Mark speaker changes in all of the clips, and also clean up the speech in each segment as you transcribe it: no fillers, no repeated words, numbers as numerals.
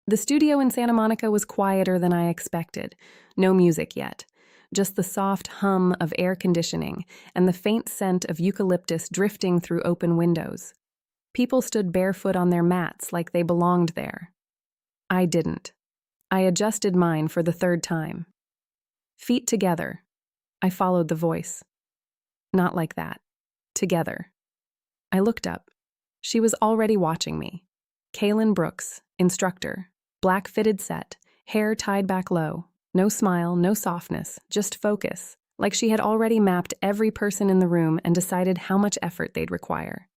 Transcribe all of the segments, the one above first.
Speaker 1: The studio in Santa Monica was quieter than I expected. No music yet. Just the soft hum of air conditioning and the faint scent of eucalyptus drifting through open windows. People stood barefoot on their mats like they belonged there. I didn't. I adjusted mine for the third time. Feet together. I followed the voice. Not like that. Together. I looked up. She was already watching me. Kaylin Brooks, instructor, black fitted set, hair tied back low. No smile, no softness, just focus, like she had already mapped every person in the room and decided how much effort they'd require.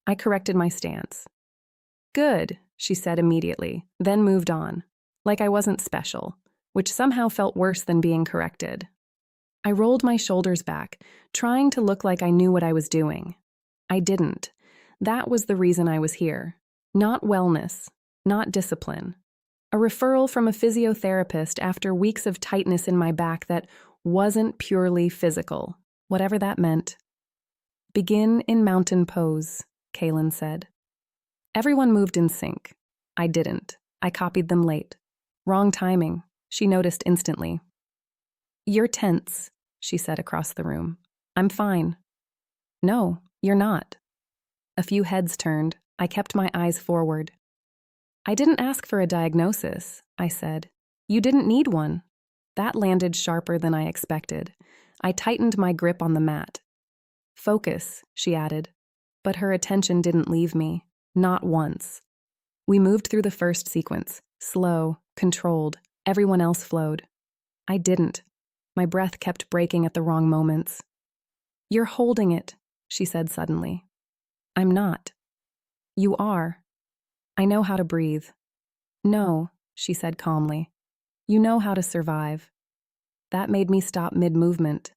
Speaker 1: I corrected my stance. Good, she said immediately, then moved on, like I wasn't special, which somehow felt worse than being corrected. I rolled my shoulders back, trying to look like I knew what I was doing. I didn't. That was the reason I was here. Not wellness, not discipline. A referral from a physiotherapist after weeks of tightness in my back that wasn't purely physical, whatever that meant. Begin in mountain pose, Kaylin said. Everyone moved in sync. I didn't. I copied them late. Wrong timing, she noticed instantly. You're tense, she said across the room. I'm fine. No, you're not. A few heads turned. I kept my eyes forward. I didn't ask for a diagnosis, I said. You didn't need one. That landed sharper than I expected. I tightened my grip on the mat. Focus, she added. But her attention didn't leave me. Not once. We moved through the first sequence. Slow, controlled. Everyone else flowed. I didn't. My breath kept breaking at the wrong moments. You're holding it, she said suddenly. I'm not. You are. I know how to breathe. No, she said calmly. You know how to survive. That made me stop mid-movement.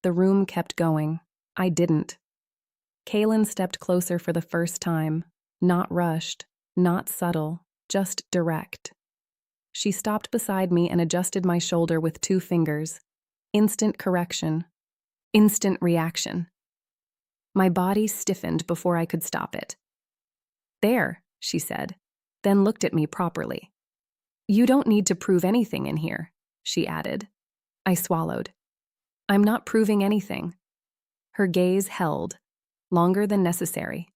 Speaker 1: The room kept going. I didn't. Kaylin stepped closer for the first time. Not rushed, not subtle, just direct. She stopped beside me and adjusted my shoulder with 2 fingers. Instant correction. Instant reaction. My body stiffened before I could stop it. There, she said, then looked at me properly. You don't need to prove anything in here, she added. I swallowed. I'm not proving anything. Her gaze held, longer than necessary.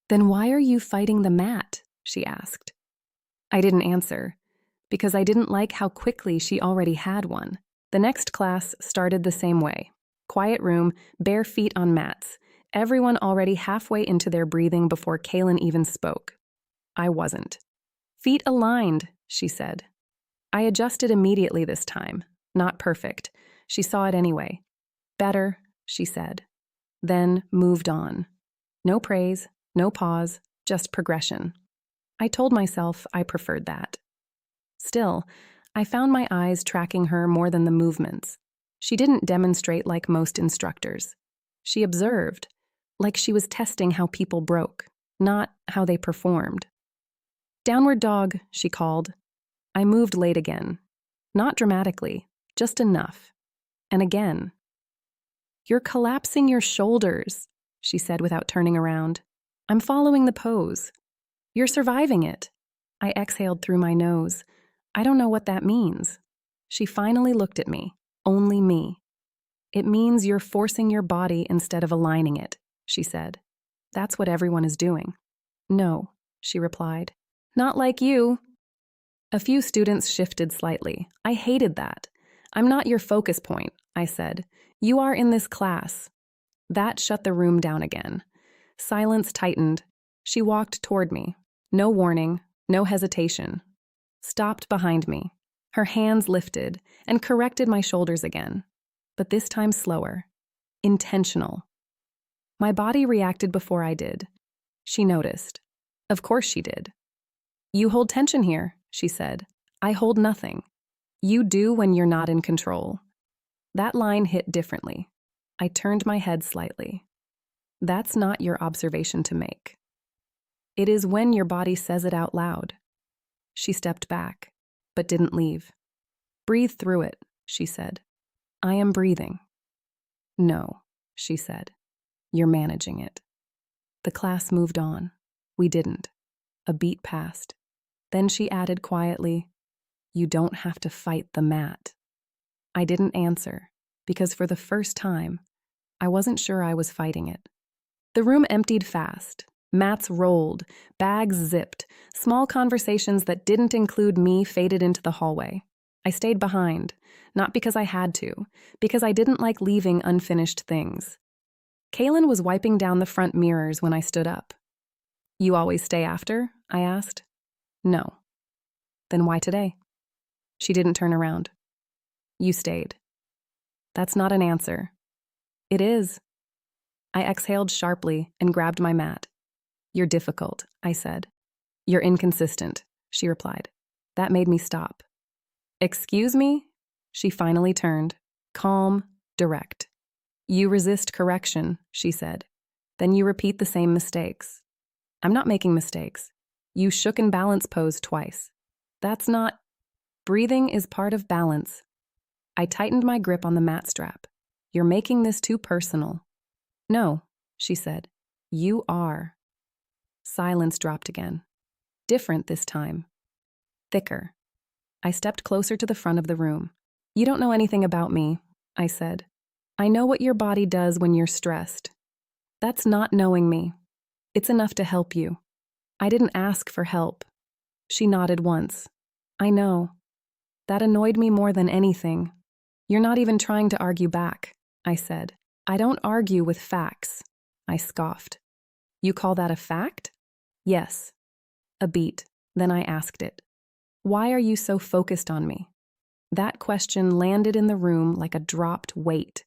Speaker 1: Then why are you fighting the mat? She asked. I didn't answer, because I didn't like how quickly she already had one. The next class started the same way. Quiet room, bare feet on mats. Everyone already halfway into their breathing before Kaylin even spoke. I wasn't. Feet aligned, she said. I adjusted immediately this time. Not perfect. She saw it anyway. Better, she said. Then moved on. No praise, no pause, just progression. I told myself I preferred that. Still, I found my eyes tracking her more than the movements. She didn't demonstrate like most instructors. She observed, like she was testing how people broke, not how they performed. Downward dog, she called. I moved late again. Not dramatically, just enough. And again. You're collapsing your shoulders, she said without turning around. I'm following the pose. You're surviving it. I exhaled through my nose. I don't know what that means. She finally looked at me, only me. It means you're forcing your body instead of aligning it, she said. That's what everyone is doing. No, she replied. Not like you. A few students shifted slightly. I hated that. I'm not your focus point, I said. You are in this class. That shut the room down again. Silence tightened. She walked toward me. No warning, no hesitation. Stopped behind me. Her hands lifted and corrected my shoulders again. But this time slower. Intentional. My body reacted before I did. She noticed. Of course she did. You hold tension here, she said. I hold nothing. You do when you're not in control. That line hit differently. I turned my head slightly. That's not your observation to make. It is when your body says it out loud. She stepped back, but didn't leave. Breathe through it, she said. I am breathing. No, she said. You're managing it. The class moved on. We didn't. A beat passed. Then she added quietly, "You don't have to fight the mat." I didn't answer, because for the first time, I wasn't sure I was fighting it. The room emptied fast. Mats rolled, bags zipped, small conversations that didn't include me faded into the hallway. I stayed behind, not because I had to, because I didn't like leaving unfinished things. Kaylin was wiping down the front mirrors when I stood up. "You always stay after?" I asked. "No." "Then why today?" She didn't turn around. "You stayed." "That's not an answer." "It is." I exhaled sharply and grabbed my mat. "You're difficult," I said. "You're inconsistent," she replied. That made me stop. "Excuse me?" She finally turned, calm, direct. "You resist correction," she said. "Then you repeat the same mistakes." "I'm not making mistakes. You shook in balance pose twice." "That's not—" "Breathing is part of balance." I tightened my grip on the mat strap. "You're making this too personal." "No," she said. "You are." Silence dropped again. Different this time. Thicker. I stepped closer to the front of the room. "You don't know anything about me," I said. "I know what your body does when you're stressed." "That's not knowing me. It's enough to help you." "I didn't ask for help." She nodded once. "I know." That annoyed me more than anything. "You're not even trying to argue back," I said. "I don't argue with facts." I scoffed. "You call that a fact?" "Yes." A beat. Then I asked it. "Why are you so focused on me?" That question landed in the room like a dropped weight.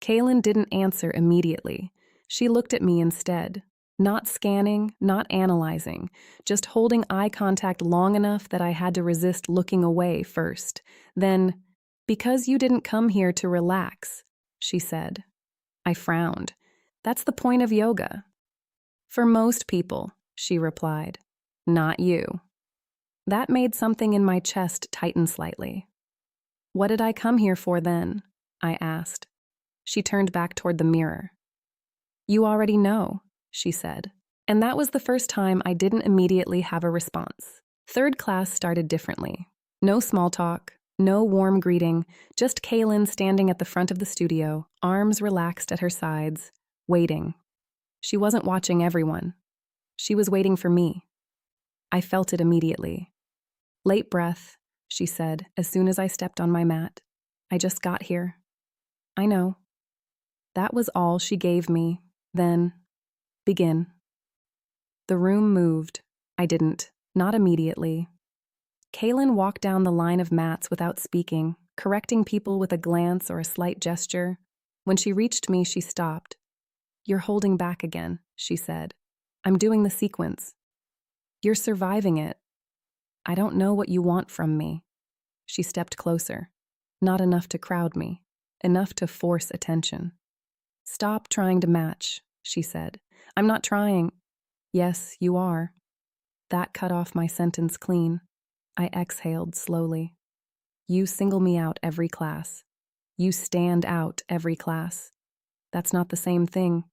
Speaker 1: Kaylin didn't answer immediately. She looked at me instead. Not scanning, not analyzing, just holding eye contact long enough that I had to resist looking away first. Then, "Because you didn't come here to relax," she said. I frowned. "That's the point of yoga." "For most people," she replied. "Not you." That made something in my chest tighten slightly. "What did I come here for then?" I asked. She turned back toward the mirror. "You already know," she said. And that was the first time I didn't immediately have a response. Third class started differently. No small talk, no warm greeting, just Kaylin standing at the front of the studio, arms relaxed at her sides, waiting. She wasn't watching everyone. She was waiting for me. I felt it immediately. "Late breath," she said as soon as I stepped on my mat. "I just got here." "I know." That was all she gave me. Then, "Begin." The room moved. I didn't. Not immediately. Kaylin walked down the line of mats without speaking, correcting people with a glance or a slight gesture. When she reached me, she stopped. "You're holding back again," she said. "I'm doing the sequence." "You're surviving it." "I don't know what you want from me." She stepped closer. Not enough to crowd me, enough to force attention. "Stop trying to match," she said. "I'm not trying." "Yes, you are." That cut off my sentence clean. I exhaled slowly. "You single me out every class. You stand out every class. That's not the same thing.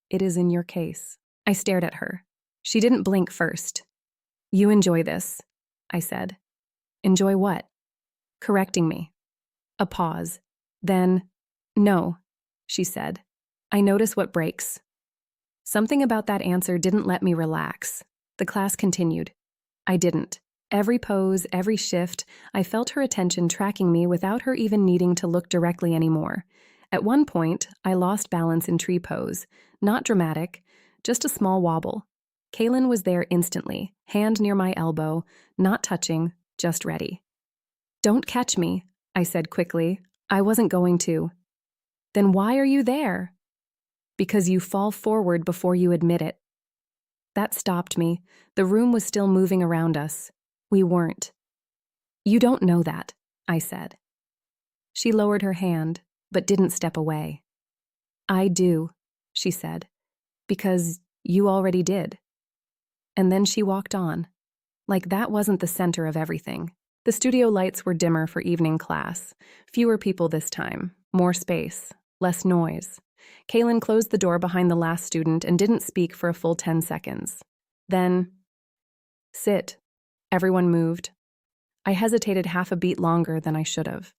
Speaker 1: It is in your case." I stared at her. She didn't blink first. "You enjoy this," I said. "Enjoy what?" "Correcting me." A pause. Then, "No," she said. "I notice what breaks." Something about that answer didn't let me relax. The class continued. I didn't. Every pose, every shift, I felt her attention tracking me without her even needing to look directly anymore. At one point, I lost balance in tree pose. Not dramatic, just a small wobble. Kaylin was there instantly, hand near my elbow, not touching, just ready. "Don't catch me," I said quickly. "I wasn't going to." "Then why are you there?" "Because you fall forward before you admit it." That stopped me. The room was still moving around us. We weren't. "You don't know that," I said. She lowered her hand, but didn't step away. "I do," she said, "because you already did." And then she walked on. Like that wasn't the center of everything. The studio lights were dimmer for evening class. Fewer people this time. More space. Less noise. Kaylin closed the door behind the last student and didn't speak for a full 10 seconds. Then, "Sit," Everyone moved. I hesitated half a beat longer than I should have.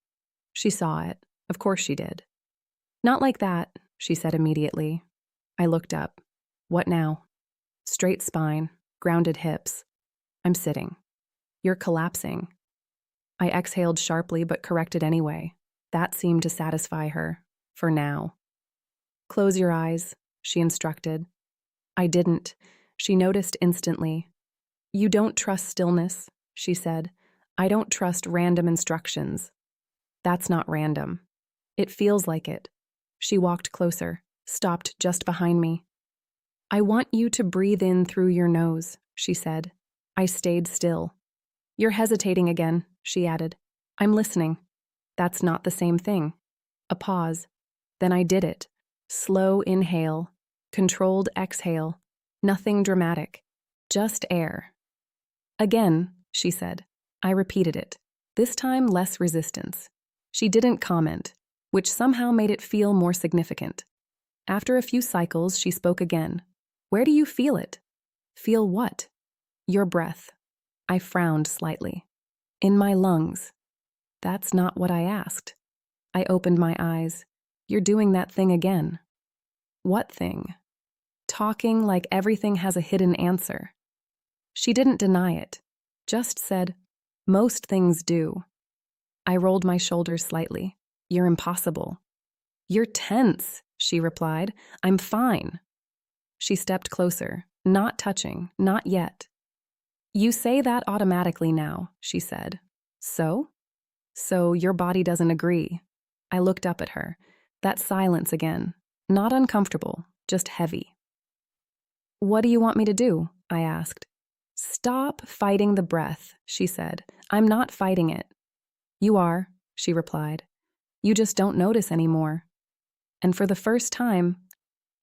Speaker 1: She saw it. Of course she did. Not like that, she said immediately. I looked up. What now? Straight spine, grounded hips. I'm sitting. You're collapsing. I exhaled sharply but corrected anyway. That seemed to satisfy her, for now. Close your eyes, she instructed. I didn't. She noticed instantly. You don't trust stillness, she said. I don't trust random instructions. That's not random. It feels like it. She walked closer, stopped just behind me. I want you to breathe in through your nose, she said. I stayed still. You're hesitating again, she added. I'm listening. That's not the same thing. A pause. Then I did it. Slow inhale, controlled exhale. Nothing dramatic. Just air. Again, she said. I repeated it. This time less resistance. She didn't comment, which somehow made it feel more significant. After a few cycles, she spoke again. Where do you feel it? Feel what? Your breath. I frowned slightly. In my lungs. That's not what I asked. I opened my eyes. You're doing that thing again. What thing? Talking like everything has a hidden answer. She didn't deny it, just said, most things do. I rolled my shoulders slightly. You're impossible. You're tense, she replied. I'm fine. She stepped closer, not touching, not yet. You say that automatically now, she said. So? So your body doesn't agree. I looked up at her. That silence again. Not uncomfortable, just heavy. What do you want me to do? I asked. Stop fighting the breath, she said. I'm not fighting it. You are, she replied. You just don't notice anymore. And for the first time,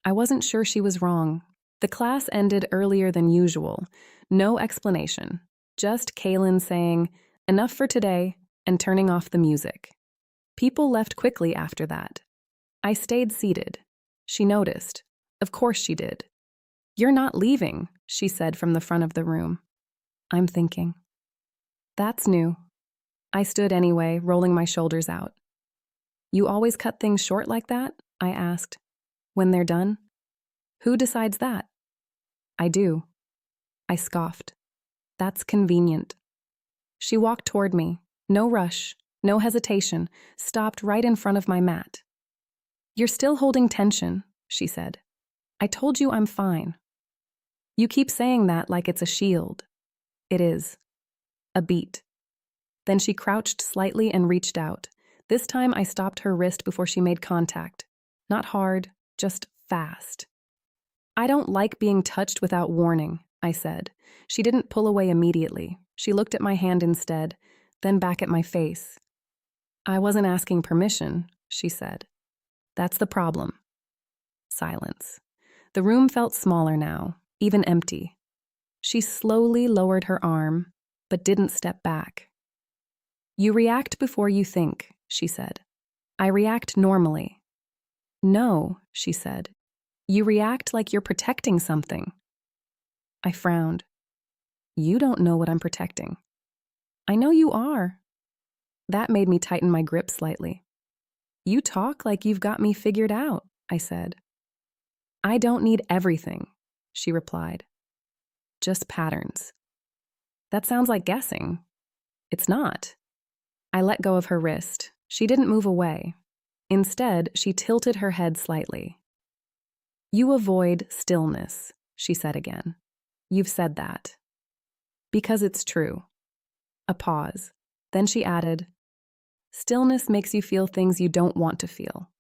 Speaker 1: I wasn't sure she was wrong. The class ended earlier than usual. No explanation. Just Kaylin saying, enough for today, and turning off the music. People left quickly after that. I stayed seated. She noticed. Of course she did. You're not leaving, she said from the front of the room. I'm thinking. That's new. I stood anyway, rolling my shoulders out. You always cut things short like that? I asked. When they're done? Who decides that? I do. I scoffed. That's convenient. She walked toward me. No rush, no hesitation, stopped right in front of my mat. You're still holding tension, she said. I told you I'm fine. You keep saying that like it's a shield. It is. A beat. Then she crouched slightly and reached out. This time I stopped her wrist before she made contact. Not hard, just fast. I don't like being touched without warning, I said. She didn't pull away immediately. She looked at my hand instead, then back at my face. I wasn't asking permission, she said. That's the problem. Silence. The room felt smaller now, even empty. She slowly lowered her arm, but didn't step back. You react before you think, she said. I react normally. No, she said. You react like you're protecting something. I frowned. You don't know what I'm protecting. I know you are. That made me tighten my grip slightly. You talk like you've got me figured out, I said. I don't need everything, she replied. Just patterns. That sounds like guessing. It's not. I let go of her wrist. She didn't move away. Instead, she tilted her head slightly. You avoid stillness, she said again. You've said that. Because it's true. A pause. Then she added, stillness makes you feel things you don't want to feel.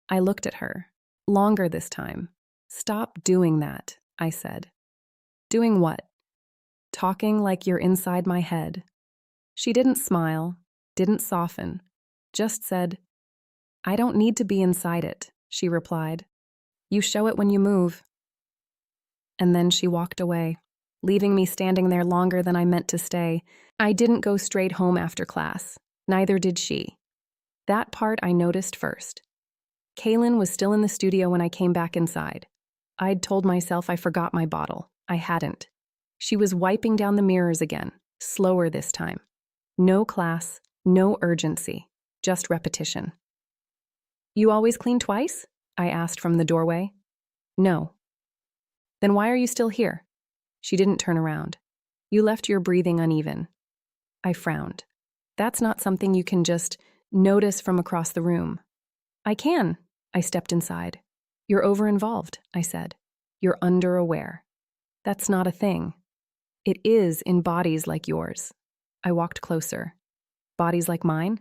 Speaker 1: I looked at her. Longer this time. Stop doing that, I said. Doing what? Talking like you're inside my head. She didn't smile, didn't soften, just said, I don't need to be inside it, she replied. You show it when you move. And then she walked away, leaving me standing there longer than I meant to stay. I didn't go straight home after class. Neither did she. That part I noticed first. Kaylin was still in the studio when I came back inside. I'd told myself I forgot my bottle. I hadn't. She was wiping down the mirrors again, slower this time. No class, no urgency, just repetition. You always clean twice? I asked from the doorway. No. Then why are you still here? She didn't turn around. You left your breathing uneven. I frowned. That's not something you can just notice from across the room. I can. I stepped inside. You're over-involved, I said. You're under-aware. That's not a thing. It is in bodies like yours. I walked closer. Bodies like mine?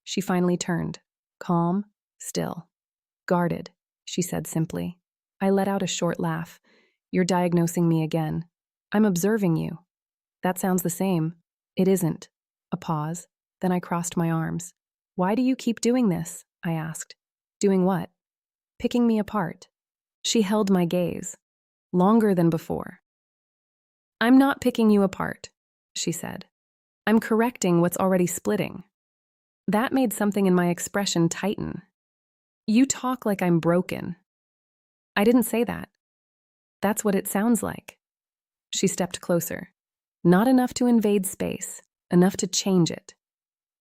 Speaker 1: She finally turned. Calm, still. Guarded, she said simply. I let out a short laugh. You're diagnosing me again. I'm observing you. That sounds the same. It isn't. A pause. Then I crossed my arms. Why do you keep doing this? I asked. Doing what? Picking me apart. She held my gaze. Longer than before. I'm not picking you apart, she said. I'm correcting what's already splitting. That made something in my expression tighten. You talk like I'm broken. I didn't say that. That's what it sounds like. She stepped closer. Not enough to invade space, enough to change it.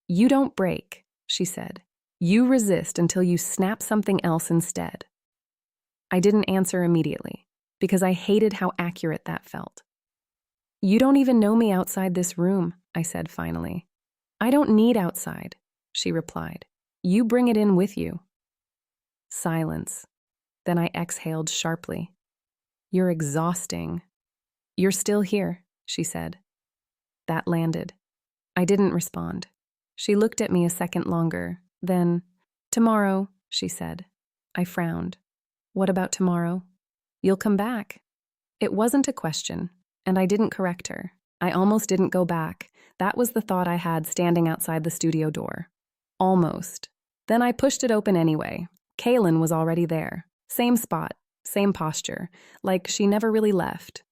Speaker 1: You don't break, she said. You resist until you snap something else instead. I didn't answer immediately, because I hated how accurate that felt. You don't even know me outside this room, I said finally. I don't need outside, she replied. You bring it in with you. Silence. Then I exhaled sharply. You're exhausting. You're still here, she said. That landed. I didn't respond. She looked at me a second longer. Then, tomorrow, she said. I frowned. What about tomorrow? You'll come back. It wasn't a question, and I didn't correct her. I almost didn't go back. That was the thought I had standing outside the studio door. Almost. Then I pushed it open anyway. Kaylin was already there. Same spot, same posture, like she never really left.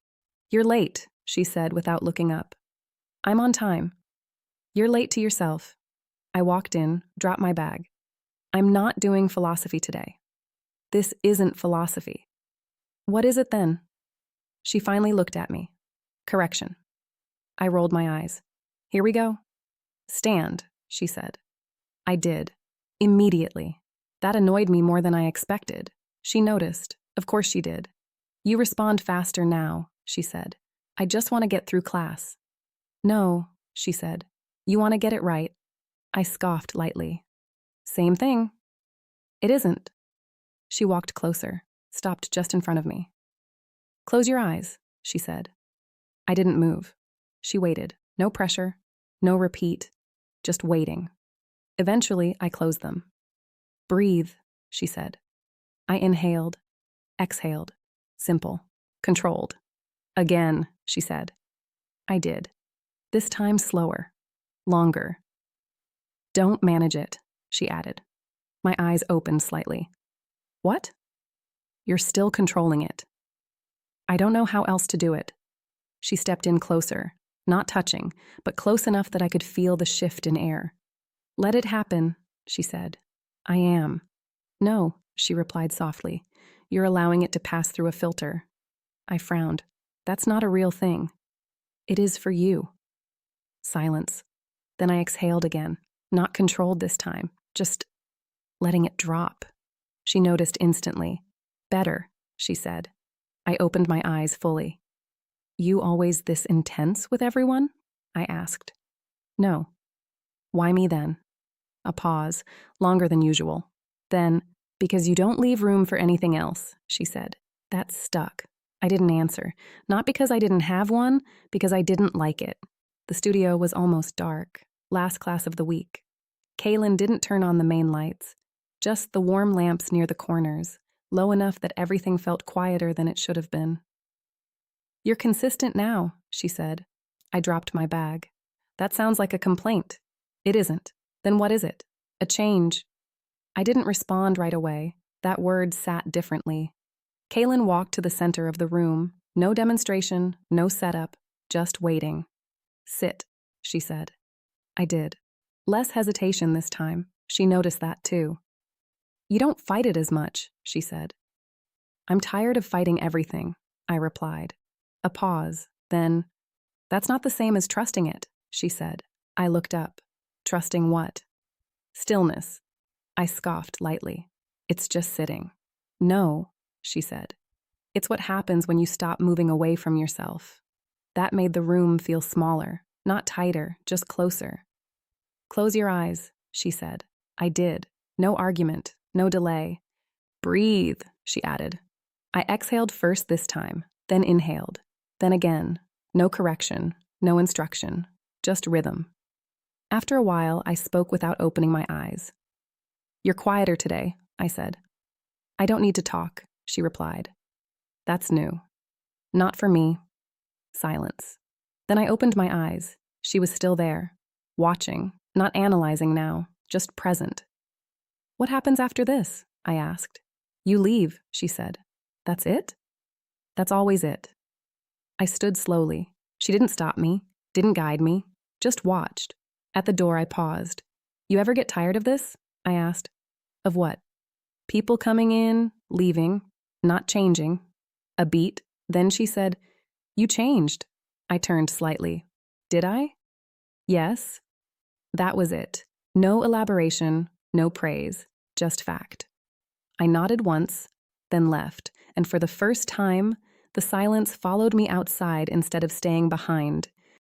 Speaker 1: You're late, she said without looking up. I'm on time. You're late to yourself. I walked in, dropped my bag. I'm not doing philosophy today. This isn't philosophy. What is it then? She finally looked at me. Correction. I rolled my eyes. Here we go. Stand, she said. I did. Immediately. That annoyed me more than I expected. She noticed. Of course she did. You respond faster now, she said. I just want to get through class. No, she said. You want to get it right. I scoffed lightly. Same thing. It isn't. She walked closer, stopped just in front of me. Close your eyes, she said. I didn't move. She waited. No pressure, no repeat, just waiting. Eventually, I closed them. Breathe, she said. I inhaled, exhaled, simple, controlled. Again, she said. I did. This time slower, longer. Don't manage it, she added. My eyes opened slightly. What? You're still controlling it. I don't know how else to do it. She stepped in closer, not touching, but close enough that I could feel the shift in air. Let it happen, she said. I am. No, she replied softly. You're allowing it to pass through a filter. I frowned. That's not a real thing. It is for you. Silence. Then I exhaled again, not controlled this time, just letting it drop. She noticed instantly. Better, she said. I opened my eyes fully. You always this intense with everyone? I asked. No. Why me then? A pause, longer than usual. Then, because you don't leave room for anything else, she said. That stuck. I didn't answer. Not because I didn't have one, because I didn't like it. The studio was almost dark. Last class of the week. Kaylin didn't turn on the main lights. Just the warm lamps near the corners, low enough that everything felt quieter than it should have been. You're consistent now, she said. I dropped my bag. That sounds like a complaint. It isn't. Then what is it? A change. I didn't respond right away. That word sat differently. Kaylin walked to the center of the room. No demonstration, no setup, just waiting. Sit, she said. I did. Less hesitation this time. She noticed that too. You don't fight it as much, she said. I'm tired of fighting everything, I replied. A pause, then, That's not the same as trusting it, she said. I looked up. Trusting what? Stillness. I scoffed lightly. It's just sitting. No, she said. It's what happens when you stop moving away from yourself. That made the room feel smaller, not tighter, just closer. Close your eyes, she said. I did. No argument, no delay. Breathe, she added. I exhaled first this time, then inhaled, then again. No correction, no instruction, just rhythm. After a while, I spoke without opening my eyes. You're quieter today, I said. I don't need to talk, she replied. That's new. Not for me. Silence. Then I opened my eyes. She was still there, watching, not analyzing now, just present. What happens after this? I asked. You leave, she said. That's it? That's always it. I stood slowly. She didn't stop me, didn't guide me, just watched. At the door, I paused. You ever get tired of this? I asked. Of what? People coming in, leaving, not changing. A beat. Then she said, You changed. I turned slightly. Did I? Yes. That was it. No elaboration, no praise, just fact. I nodded once, then left, and for the first time, the silence followed me outside instead of staying behind.